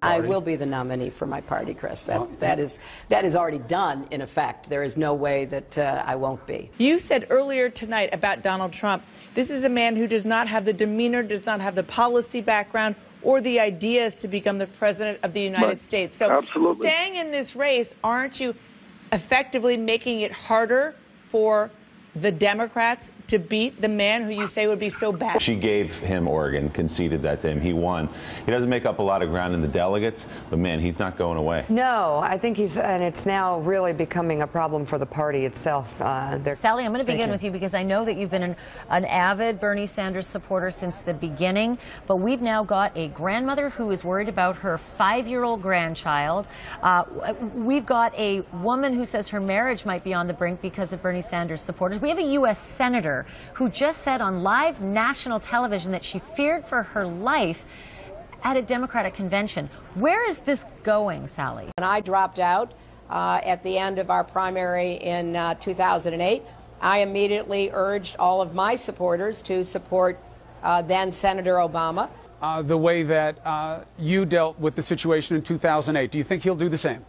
I will be the nominee for my party, Chris. That is already done, in effect. There is no way that I won't be. You said earlier tonight about Donald Trump, this is a man who does not have the demeanor, does not have the policy background, or the ideas to become the president of the United States. So absolutely. Staying in this race, aren't you effectively making it harder for the Democrats to beat the man who you say would be so bad? She gave him Oregon, conceded that to him. He won. He doesn't make up a lot of ground in the delegates, but man, he's not going away. No, I think and it's now really becoming a problem for the party itself. Sally, I'm going to begin with you because I know that you've been an avid Bernie Sanders supporter since the beginning, but we've now got a grandmother who is worried about her 5-year-old grandchild. We've got a woman who says her marriage might be on the brink because of Bernie Sanders supporters. We have a U.S. senator who just said on live national television that she feared for her life at a Democratic convention. Where is this going, Sally? When I dropped out at the end of our primary in 2008, I immediately urged all of my supporters to support then Senator Obama. The way that you dealt with the situation in 2008, do you think he'll do the same?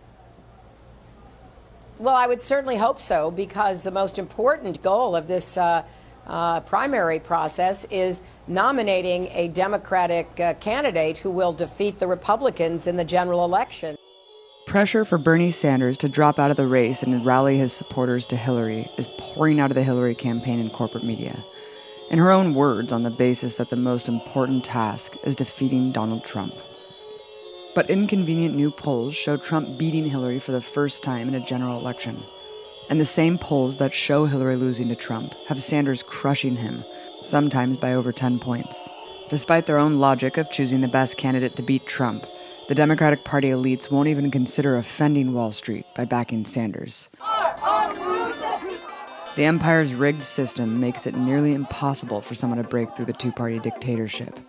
Well, I would certainly hope so, because the most important goal of this primary process is nominating a Democratic candidate who will defeat the Republicans in the general election. Pressure for Bernie Sanders to drop out of the race and rally his supporters to Hillary is pouring out of the Hillary campaign and corporate media. In her own words, on the basis that the most important task is defeating Donald Trump. But inconvenient new polls show Trump beating Hillary for the first time in a general election. And the same polls that show Hillary losing to Trump have Sanders crushing him, sometimes by over 10 points. Despite their own logic of choosing the best candidate to beat Trump, the Democratic Party elites won't even consider offending Wall Street by backing Sanders. The empire's rigged system makes it nearly impossible for someone to break through the two-party dictatorship.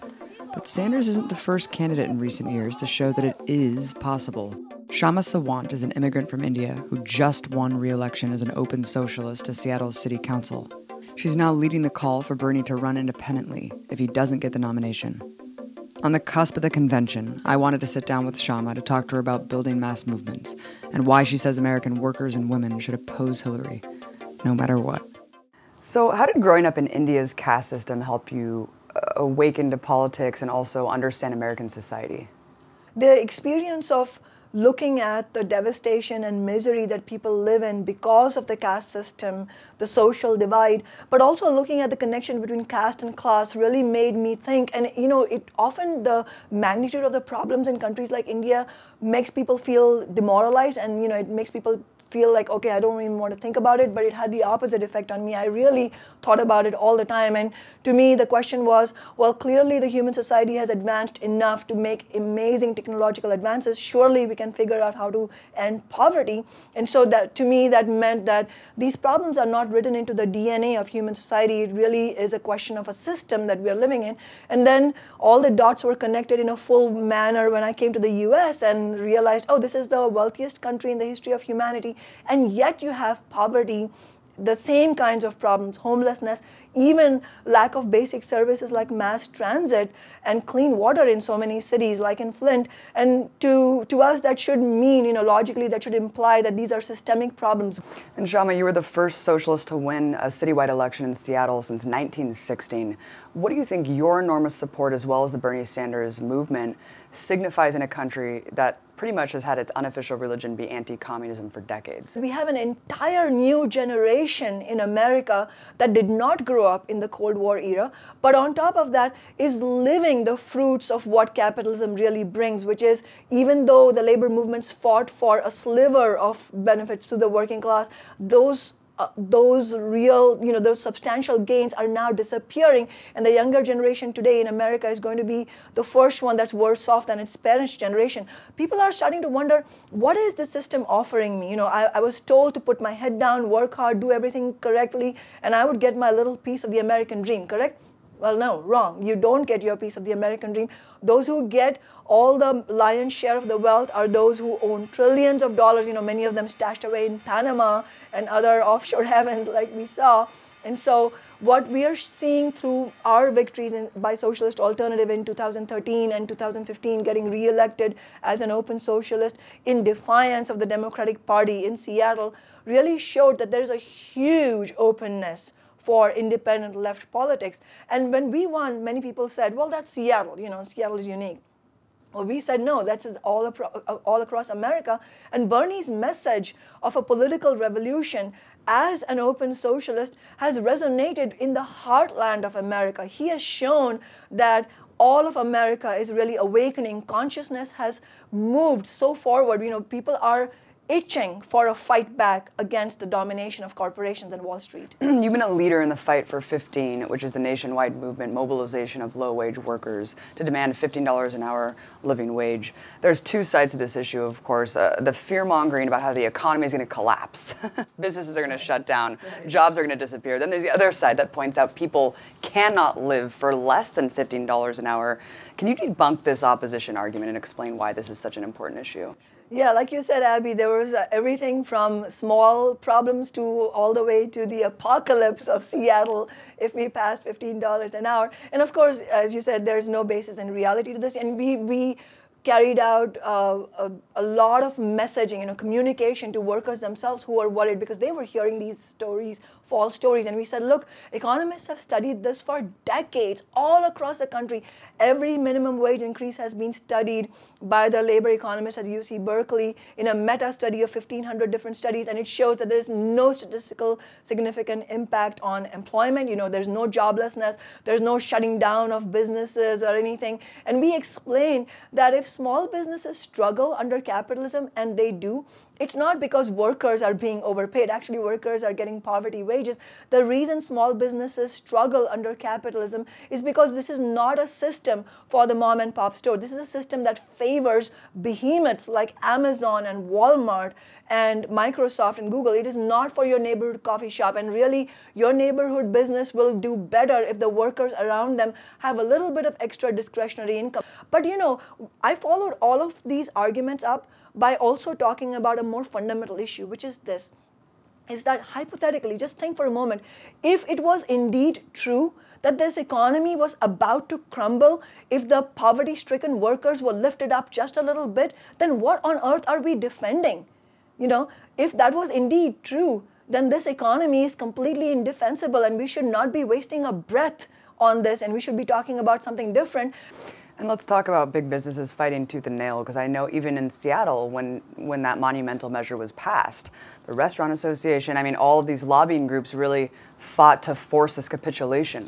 But Sanders isn't the first candidate in recent years to show that it is possible. Kshama Sawant is an immigrant from India who just won re-election as an open socialist to Seattle's city council. She's now leading the call for Bernie to run independently if he doesn't get the nomination. On the cusp of the convention, I wanted to sit down with Kshama to talk to her about building mass movements and why she says American workers and women should oppose Hillary, no matter what. So how did growing up in India's caste system help you awaken to politics and also understand American society? The experience of looking at the devastation and misery that people live in because of the caste system, the social divide, but also looking at the connection between caste and class really made me think. And it often, the magnitude of the problems in countries like India makes people feel demoralized, and it makes people feel like, okay, I don't even want to think about it, but it had the opposite effect on me. I really thought about it all the time, and to me the question was, well, clearly the human society has advanced enough to make amazing technological advances. Surely we can figure out how to end poverty. And so that, to me, that meant that these problems are not written into the DNA of human society. It really is a question of a system that we are living in. And then all the dots were connected in a full manner when I came to the US and realized, oh, this is the wealthiest country in the history of humanity. And yet you have poverty, the same kinds of problems, homelessness, even lack of basic services like mass transit and clean water in so many cities like in Flint. And to us that should mean, logically that should imply that these are systemic problems. And Kshama, you were the first socialist to win a citywide election in Seattle since 1916. What do you think your enormous support, as well as the Bernie Sanders movement, signifies in a country that pretty much has had its unofficial religion be anti-communism for decades? We have an entire new generation in America that did not grow up in the Cold War era, but on top of that is living the fruits of what capitalism really brings, which is, even though the labor movements fought for a sliver of benefits to the working class, those those real, those substantial gains are now disappearing, and the younger generation today in America is going to be the first one that's worse off than its parents' generation. People are starting to wonder, what is the system offering me? I was told to put my head down, work hard, do everything correctly, and I would get my little piece of the American dream, correct? Well, no, wrong. You don't get your piece of the American dream. Those who get all the lion's share of the wealth are those who own trillions of dollars, many of them stashed away in Panama and other offshore heavens like we saw. And so what we are seeing through our victories by Socialist Alternative in 2013 and 2015, getting re-elected as an open socialist in defiance of the Democratic Party in Seattle, really showed that there's a huge openness for independent left politics. And when we won, many people said, well, that's Seattle, Seattle is unique. Well, we said, no, that's all across America. And Bernie's message of a political revolution as an open socialist has resonated in the heartland of America. He has shown that all of America is really awakening. Consciousness has moved so forward. People are itching for a fight back against the domination of corporations and Wall Street. You've been a leader in the Fight for 15, which is the nationwide movement mobilization of low-wage workers to demand $15 an hour living wage. There's two sides to this issue, of course. The fear-mongering about how the economy is going to collapse. Businesses are going to shut down. Jobs are going to disappear. Then there's the other side that points out people cannot live for less than $15 an hour. Can you debunk this opposition argument and explain why this is such an important issue? Yeah, like you said, Abby, there was everything from small problems to all the way to the apocalypse of Seattle if we passed $15 an hour. And of course, as you said, there's no basis in reality to this. And we carried out a lot of messaging, communication to workers themselves who were worried because they were hearing these stories, false stories. And we said, look, economists have studied this for decades all across the country. Every minimum wage increase has been studied by the labor economists at UC Berkeley in a meta-study of 1,500 different studies, and it shows that there's no statistical significant impact on employment. There's no joblessness, there's no shutting down of businesses or anything. And we explain that if small businesses struggle under capitalism, and they do, it's not because workers are being overpaid. Actually, workers are getting poverty wages. The reason small businesses struggle under capitalism is because this is not a system for the mom and pop store. This is a system that favors behemoths like Amazon and Walmart and Microsoft and Google. It is not for your neighborhood coffee shop. And really, your neighborhood business will do better if the workers around them have a little bit of extra discretionary income. But I followed all of these arguments up by also talking about a more fundamental issue, which is this, is that hypothetically, just think for a moment, if it was indeed true that this economy was about to crumble, if the poverty-stricken workers were lifted up just a little bit, then what on earth are we defending? If that was indeed true, then this economy is completely indefensible, and we should not be wasting a breath on this, and we should be talking about something different. And let's talk about big businesses fighting tooth and nail, because I know even in Seattle, when that monumental measure was passed, the Restaurant Association, all of these lobbying groups really fought to force this capitulation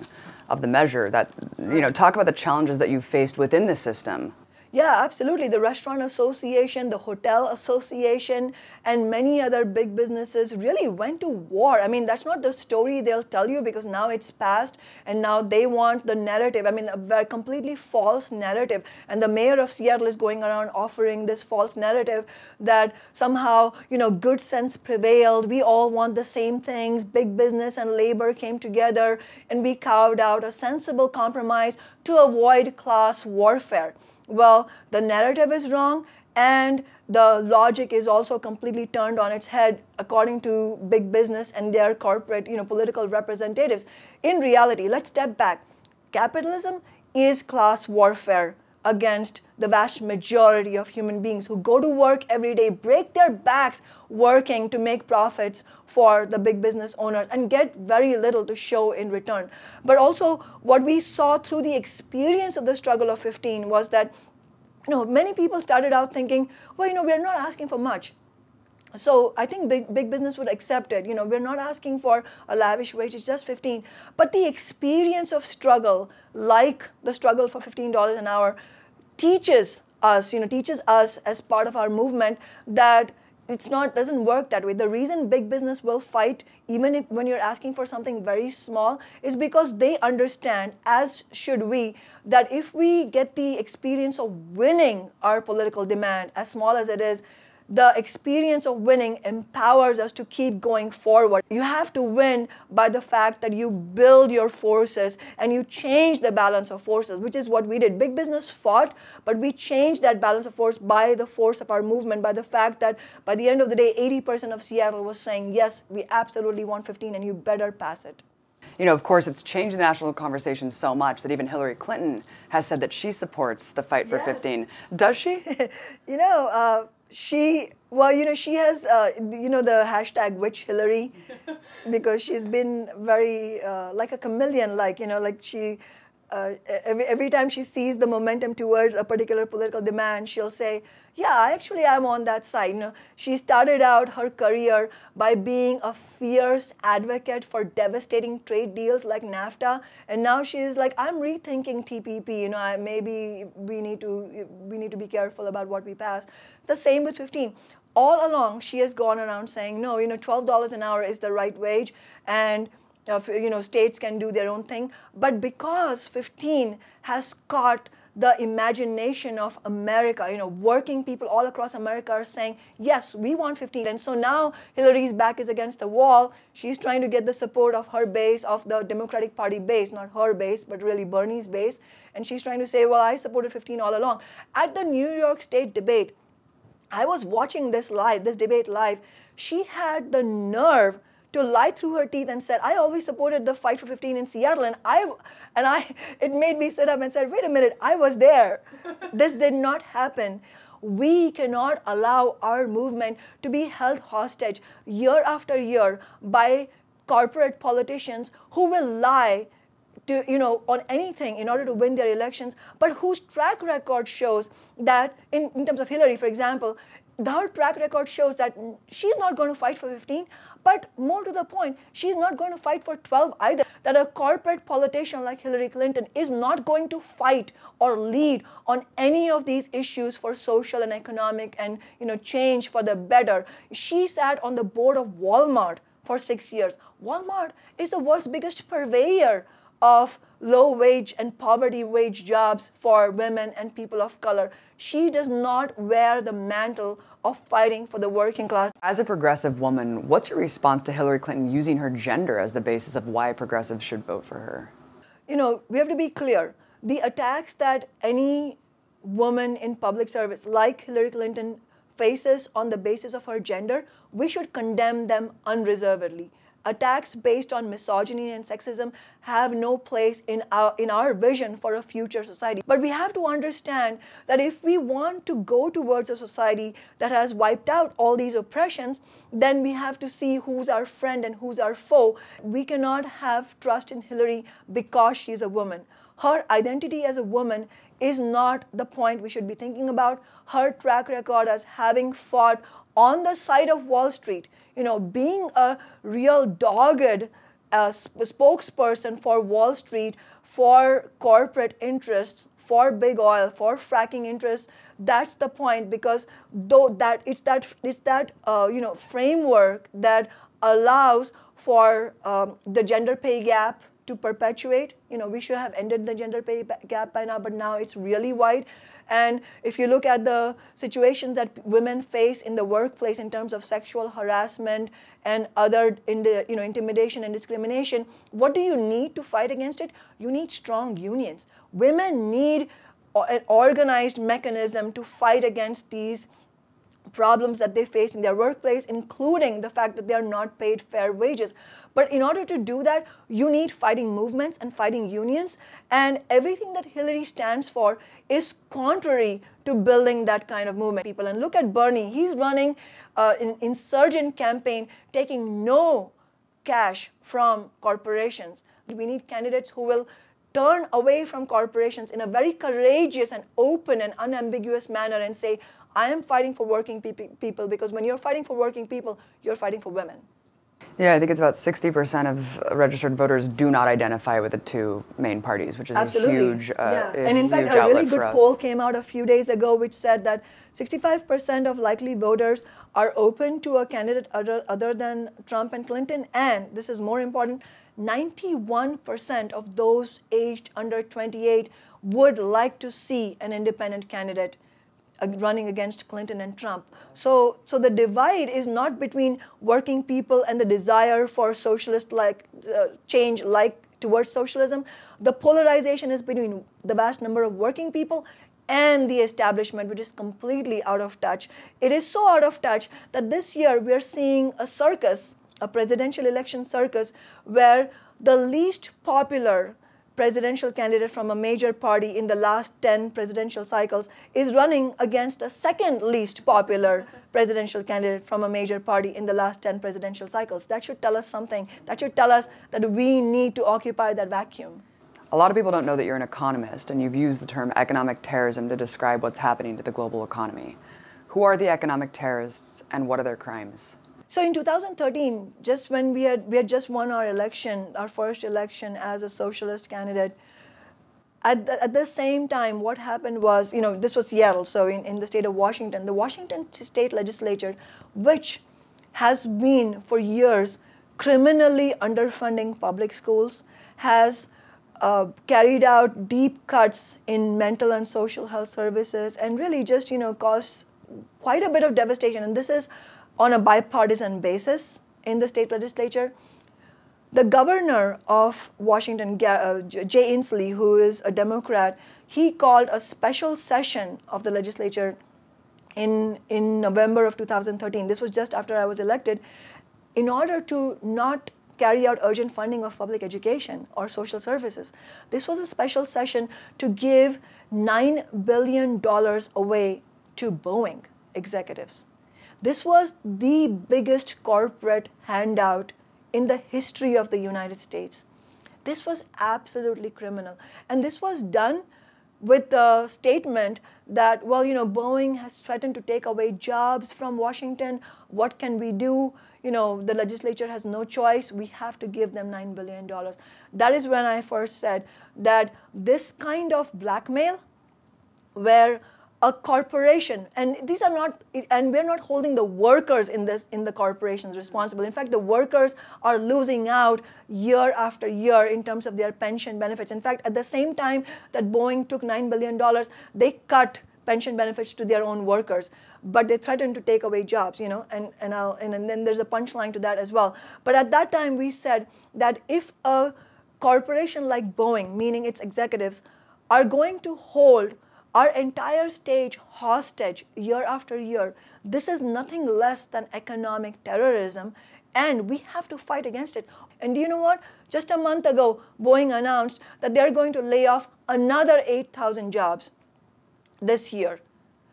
of the measure. Talk about the challenges that you've faced within the system. Yeah, absolutely. The Restaurant Association, the Hotel Association, and many other big businesses really went to war. That's not the story they'll tell you, because now it's passed and now they want the narrative. A completely false narrative. And the mayor of Seattle is going around offering this false narrative that somehow, good sense prevailed. We all want the same things. Big business and labor came together and we carved out a sensible compromise to avoid class warfare. Well, the narrative is wrong, and the logic is also completely turned on its head according to big business and their corporate, political representatives. In reality, let's step back. Capitalism is class warfare against the vast majority of human beings who go to work every day, break their backs working to make profits for the big business owners and get very little to show in return. But also what we saw through the experience of the struggle of 15 was that many people started out thinking, well, we're not asking for much. So I think big business would accept it. We're not asking for a lavish wage, it's just 15. But the experience of struggle, like the struggle for $15 an hour, teaches us as part of our movement that doesn't work that way. The reason big business will fight, even if when you're asking for something very small, is because they understand, as should we, that if we get the experience of winning our political demand, as small as it is, the experience of winning empowers us to keep going forward. You have to win by the fact that you build your forces and you change the balance of forces, which is what we did. Big business fought, but we changed that balance of force by the force of our movement, by the fact that by the end of the day, 80% of Seattle was saying, yes, we absolutely want 15 and you better pass it. You know, of course, it's changed the national conversation so much that even Hillary Clinton has said that she supports the fight for 15. Does she? You know, she has, the hashtag Witch Hillary, because she's been very, like a chameleon, she, every time she sees the momentum towards a particular political demand, she'll say, yeah, actually I'm on that side. You know, she started out her career by being a fierce advocate for devastating trade deals like NAFTA, and now she's like, I'm rethinking TPP. You know, maybe we need to be careful about what we pass. The same with 15. All along, she has gone around saying, no, $12 an hour is the right wage, and states can do their own thing. But because 15 has caught the imagination of America, working people all across America are saying, yes, we want 15. And so now Hillary's back is against the wall. She's trying to get the support of her base, of the Democratic Party base, not her base, but really Bernie's base. And she's trying to say, well, I supported 15 all along. At the New York State debate, I was watching this debate live. She had the nerve to lie through her teeth and said, I always supported the fight for 15 in Seattle, it made me sit up and said, wait a minute, I was there. This did not happen. We cannot allow our movement to be held hostage year after year by corporate politicians who will lie on anything in order to win their elections, but whose track record shows that, in terms of Hillary, for example, her track record shows that she's not going to fight for 15, but more to the point, she's not going to fight for 12 either. That a corporate politician like Hillary Clinton is not going to fight or lead on any of these issues for social and economic and change for the better. She sat on the board of Walmart for 6 years. Walmart is the world's biggest purveyor of low-wage and poverty-wage jobs for women and people of color. She does not wear the mantle of fighting for the working class. As a progressive woman, what's your response to Hillary Clinton using her gender as the basis of why progressives should vote for her? We have to be clear. The attacks that any woman in public service like Hillary Clinton faces on the basis of her gender, we should condemn them unreservedly. Attacks based on misogyny and sexism have no place in our vision for a future society. But we have to understand that if we want to go towards a society that has wiped out all these oppressions, then we have to see who's our friend and who's our foe. We cannot have trust in Hillary because she's a woman. Her identity as a woman is not the point we should be thinking about. Her track record as having fought on the side of Wall Street, being a real dogged spokesperson for Wall Street, for corporate interests, for big oil, for fracking interests. That's the point, because it's that framework that allows for the gender pay gap to perpetuate. We should have ended the gender pay gap by now, but now it's really wide. And if you look at the situations that women face in the workplace in terms of sexual harassment and other intimidation and discrimination, what do you need to fight against it? You need strong unions. Women need an organized mechanism to fight against these problems that they face in their workplace, including the fact that they are not paid fair wages. But in order to do that, you need fighting movements and fighting unions, and everything that Hillary stands for is contrary to building that kind of movement. People, and look at Bernie, he's running an insurgent campaign, taking no cash from corporations. We need candidates who will turn away from corporations in a very courageous and open and unambiguous manner and say, I am fighting for working people, because when you're fighting for working people, you're fighting for women. Yeah, I think it's about 60% of registered voters do not identify with the two main parties, which is Absolutely. a huge And in fact, a really good poll came out a few days ago which said that 65% of likely voters are open to a candidate other than Trump and Clinton. And this is more important, 91% of those aged under 28 would like to see an independent candidate running against Clinton and Trump. So the divide is not between working people and the desire for socialist-like change towards socialism. The polarization is between the vast number of working people and the establishment, which is completely out of touch. It is so out of touch that this year we are seeing a circus, a presidential election circus, where the least popular presidential candidate from a major party in the last 10 presidential cycles is running against the second least popular presidential candidate from a major party in the last 10 presidential cycles. That should tell us something. That should tell us that we need to occupy that vacuum. A lot of people don't know that you're an economist, and you've used the term economic terrorism to describe what's happening to the global economy. Who are the economic terrorists, and what are their crimes? So in 2013, just when we had just won our election, our first election as a socialist candidate, at the same time, what happened was, this was Seattle, so in the state of Washington, the Washington state legislature, which has been for years criminally underfunding public schools, has carried out deep cuts in mental and social health services, and really just, caused quite a bit of devastation. And this is on a bipartisan basis in the state legislature. The governor of Washington, Jay Inslee, who is a Democrat, he called a special session of the legislature in November of 2013. This was just after I was elected, in order to not carry out urgent funding of public education or social services. This was a special session to give $9 billion away to Boeing executives. This was the biggest corporate handout in the history of the United States. This was absolutely criminal. And this was done with the statement that, well, Boeing has threatened to take away jobs from Washington. What can we do? The legislature has no choice. We have to give them $9 billion. That is when I first said that this kind of blackmail, where a corporation, and these are not, and we're not holding the workers in the corporations responsible. In fact, the workers are losing out year after year in terms of their pension benefits. In fact, at the same time that Boeing took $9 billion, they cut pension benefits to their own workers, but they threatened to take away jobs, and then there's a punchline to that as well. But at that time, we said that if a corporation like Boeing, meaning its executives, are going to hold our entire state hostage year after year, this is nothing less than economic terrorism, and we have to fight against it. And do you know what? Just a month ago, Boeing announced that they're going to lay off another 8,000 jobs this year.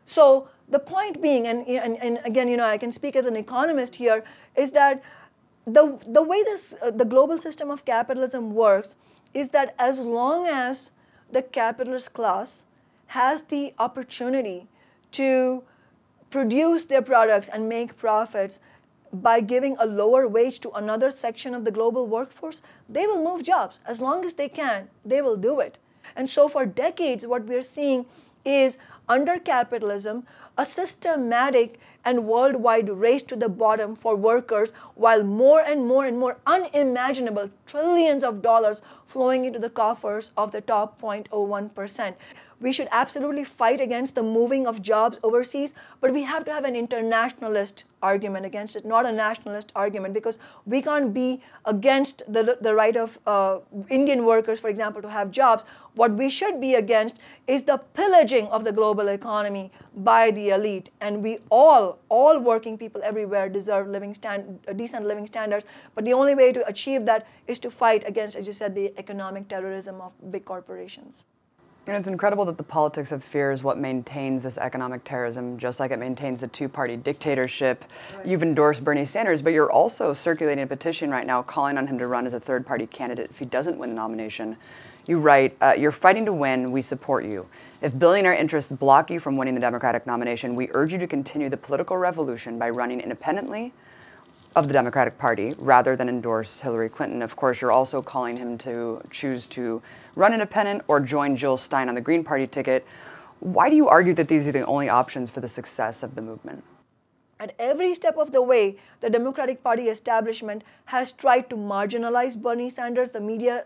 So the point being, and again, I can speak as an economist here, is that the way the global system of capitalism works is that as long as the capitalist class has the opportunity to produce their products and make profits by giving a lower wage to another section of the global workforce, they will move jobs. As long as they can, they will do it. And so for decades, what we're seeing is, under capitalism, a systematic and worldwide race to the bottom for workers, while more and more and more unimaginable trillions of dollars flowing into the coffers of the top 0.01%. We should absolutely fight against the moving of jobs overseas, but we have to have an internationalist argument against it, not a nationalist argument, because we can't be against the right of Indian workers, for example, to have jobs. What we should be against is the pillaging of the global economy by the elite. And we all working people everywhere deserve decent living standards. But the only way to achieve that is to fight against, as you said, the economic terrorism of big corporations. And it's incredible that the politics of fear is what maintains this economic terrorism, just like it maintains the two-party dictatorship. Right. You've endorsed Bernie Sanders, but you're also circulating a petition right now calling on him to run as a third-party candidate if he doesn't win the nomination. You write, you're fighting to win, we support you. If billionaire interests block you from winning the Democratic nomination, we urge you to continue the political revolution by running independently of the Democratic Party rather than endorse Hillary Clinton. Of course, you're also calling him to choose to run independent or join Jill Stein on the Green Party ticket. Why do you argue that these are the only options for the success of the movement? At every step of the way, the Democratic Party establishment has tried to marginalize Bernie Sanders. The media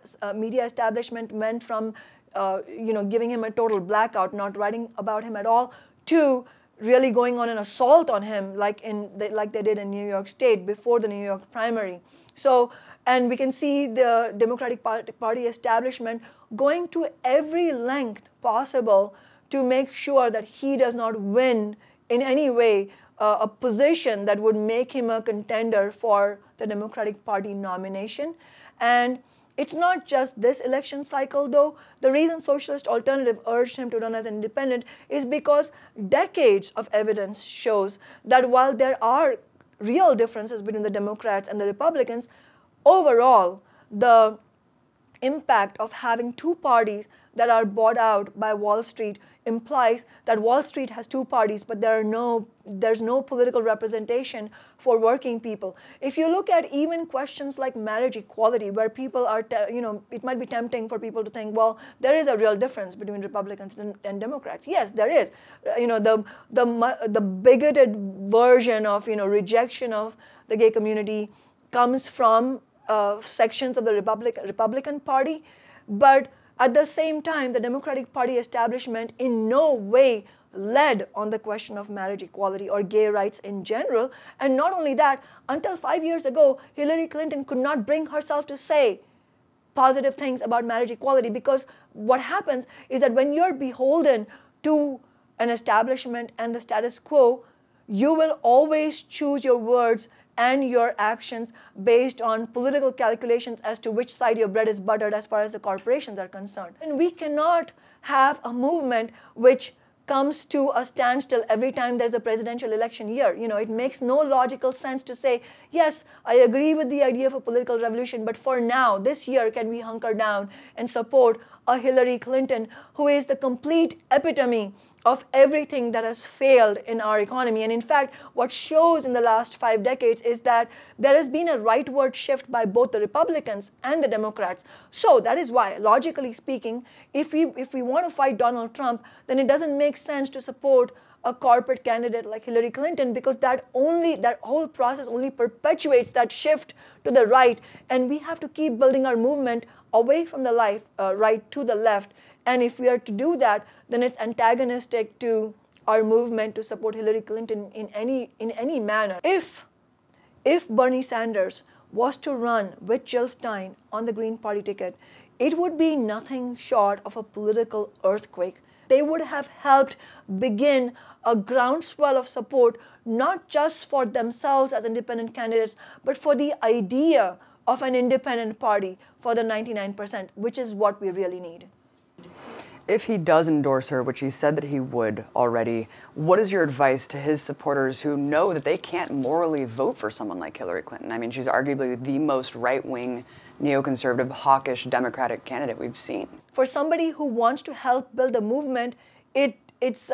establishment went from, giving him a total blackout, not writing about him at all, to really going on an assault on him, like they did in New York State before the New York primary. So, and we can see the Democratic Party establishment going to every length possible to make sure that he does not win in any way a position that would make him a contender for the Democratic Party nomination. And it's not just this election cycle, though. The reason Socialist Alternative urged him to run as an independent is because decades of evidence shows that while there are real differences between the Democrats and the Republicans, overall, the impact of having two parties that are bought out by Wall Street implies that Wall Street has two parties, but there's no political representation for working people. If you look at even questions like marriage equality, where people are, it might be tempting for people to think, well, there is a real difference between Republicans and Democrats. Yes, there is. The bigoted version of rejection of the gay community comes from sections of the Republican Party, but at the same time, the Democratic Party establishment in no way led on the question of marriage equality or gay rights in general. And not only that, until 5 years ago, Hillary Clinton could not bring herself to say positive things about marriage equality, because what happens is that when you're beholden to an establishment and the status quo, you will always choose your words and your actions based on political calculations as to which side your bread is buttered as far as the corporations are concerned. And we cannot have a movement which comes to a standstill every time there's a presidential election year. It makes no logical sense to say, yes, I agree with the idea of a political revolution, but for now, this year, can we hunker down and support a Hillary Clinton who is the complete epitome of everything that has failed in our economy. And in fact, what shows in the last 5 decades is that there has been a rightward shift by both the Republicans and the Democrats. So that is why, logically speaking, if we want to fight Donald Trump, then it doesn't make sense to support a corporate candidate like Hillary Clinton, because that whole process only perpetuates that shift to the right. And we have to keep building our movement away from the right to the left. And if we are to do that, then it's antagonistic to our movement to support Hillary Clinton in any manner. If Bernie Sanders was to run with Jill Stein on the Green Party ticket, it would be nothing short of a political earthquake. They would have helped begin a groundswell of support, not just for themselves as independent candidates, but for the idea of an independent party for the 99%, which is what we really need. If he does endorse her, which he said that he would already, what is your advice to his supporters who know that they can't morally vote for someone like Hillary Clinton? I mean, she's arguably the most right-wing, neoconservative, hawkish Democratic candidate we've seen. For somebody who wants to help build a movement, it's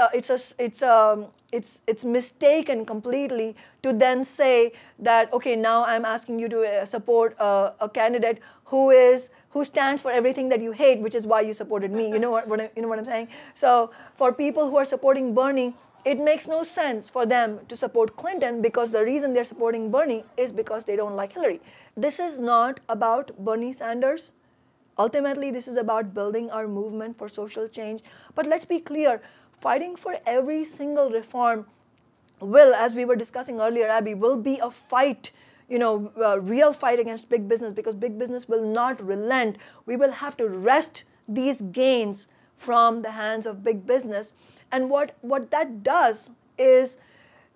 mistaken completely to then say that, okay, now I'm asking you to support a candidate who stands for everything that you hate, which is why you supported me. You know what I'm saying? So for people who are supporting Bernie, it makes no sense for them to support Clinton, because the reason they're supporting Bernie is because they don't like Hillary. This is not about Bernie Sanders. Ultimately, this is about building our movement for social change. But let's be clear, fighting for every single reform will, as we were discussing earlier, Abby, will be a fight, real fight against big business, because big business will not relent. We will have to wrest these gains from the hands of big business. And what that does is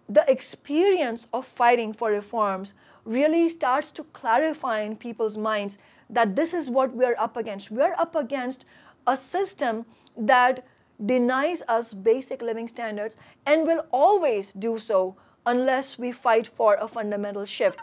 the experience of fighting for reforms really starts to clarify in people's minds that this is what we're up against. We're up against a system that denies us basic living standards and will always do so unless we fight for a fundamental shift.